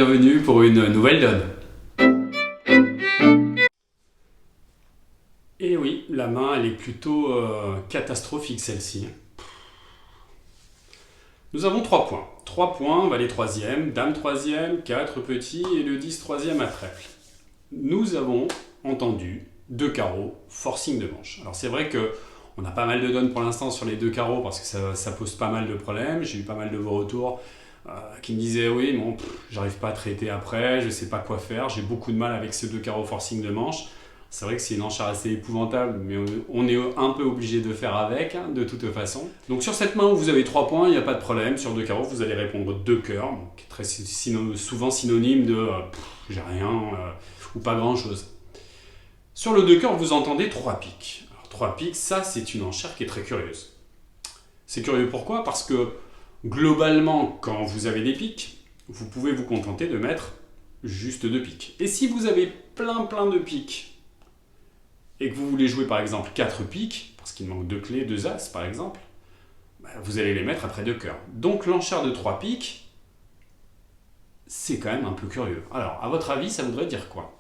bienvenue pour une nouvelle donne. Et oui, la main elle est plutôt catastrophique celle-ci. Nous avons 3 points. 3 points, valet troisième, dame troisième, 4 petits et le 10 troisième à trèfle. Nous avons entendu 2 carreaux, forcing de manche. Alors c'est vrai que on a pas mal de donnes pour l'instant sur les 2 carreaux parce que ça pose pas mal de problèmes. J'ai eu pas mal de vos retours qui me disaient oui, bon, j'arrive pas à traiter après, je sais pas quoi faire, j'ai beaucoup de mal avec ces 2 carreaux forcing de manche. C'est vrai que c'est une enchère assez épouvantable, mais on est un peu obligé de faire avec, hein, de toute façon. Donc sur cette main où vous avez 3 points, il n'y a pas de problème. Sur 2 carreaux, vous allez répondre 2 cœurs, qui est très souvent synonyme de j'ai rien ou pas grand chose. Sur le 2 cœurs, vous entendez 3 piques. Alors 3 piques, ça c'est une enchère qui est très curieuse. C'est curieux pourquoi? Parce que globalement, quand vous avez des piques, vous pouvez vous contenter de mettre juste 2 piques. Et si vous avez plein de piques, et que vous voulez jouer par exemple 4 piques, parce qu'il manque 2 clés, 2 as par exemple, vous allez les mettre après 2 cœurs. Donc l'enchère de 3 piques, c'est quand même un peu curieux. Alors, à votre avis, ça voudrait dire quoi?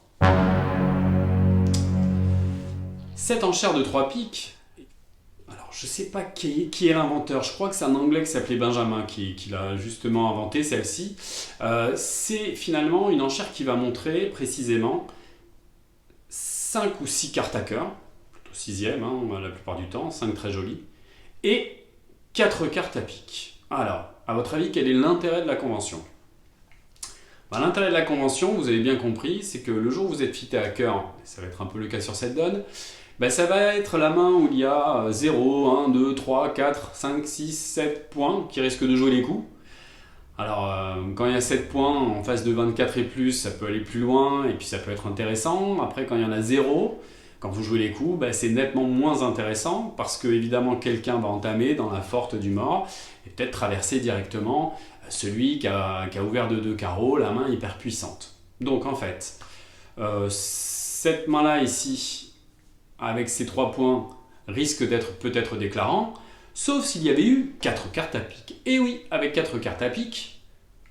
Cette enchère de 3 piques, alors je sais pas qui est l'inventeur, je crois que c'est un Anglais qui s'appelait Benjamin qui l'a justement inventé celle-ci. C'est finalement une enchère qui va montrer précisément 5 ou 6 cartes à cœur, plutôt 6e la plupart du temps, 5 très jolies, et 4 cartes à pique. Alors, à votre avis, quel est l'intérêt de la convention? L'intérêt de la convention, vous avez bien compris, c'est que le jour où vous êtes fité à cœur, et ça va être un peu le cas sur cette donne, ça va être la main où il y a 0, 1, 2, 3, 4, 5, 6, 7 points qui risquent de jouer les coups. Alors, quand il y a 7 points en face de 24 et plus, ça peut aller plus loin et puis ça peut être intéressant. Après, quand il y en a 0, quand vous jouez les coups, c'est nettement moins intéressant parce que évidemment quelqu'un va entamer dans la forte du mort et peut-être traverser directement celui qui a ouvert de 2 carreaux, la main hyper puissante. Donc en fait, cette main-là ici, avec ces 3 points, risque d'être peut-être déclarant. Sauf s'il y avait eu 4 cartes à pique. Et oui, avec 4 cartes à pique,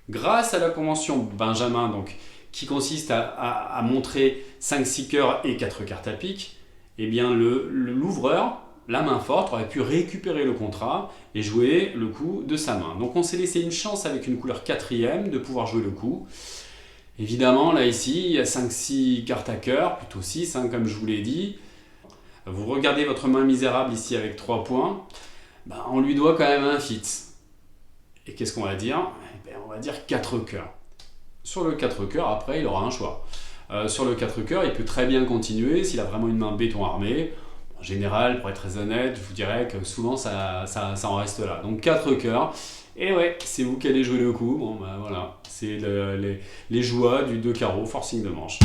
grâce à la convention Benjamin, donc, qui consiste à montrer 5-6 cœurs et 4 cartes à pique, eh bien l'ouvreur, la main forte, aurait pu récupérer le contrat et jouer le coup de sa main. Donc on s'est laissé une chance avec une couleur 4e de pouvoir jouer le coup. Évidemment, là ici, il y a 5-6 cartes à cœur, plutôt 6, comme je vous l'ai dit. Vous regardez votre main misérable ici avec 3 points. On lui doit quand même un fit. Et qu'est-ce qu'on va dire? On va dire 4 cœurs. Sur le 4 cœurs, après, il aura un choix. Sur le 4 cœurs, il peut très bien continuer s'il a vraiment une main béton armée. En général, pour être très honnête, je vous dirais que souvent, ça en reste là. Donc 4 cœurs. Et ouais, c'est vous qui allez jouer le coup. Bon, voilà, c'est les joies du 2 carreaux, forcing de manche.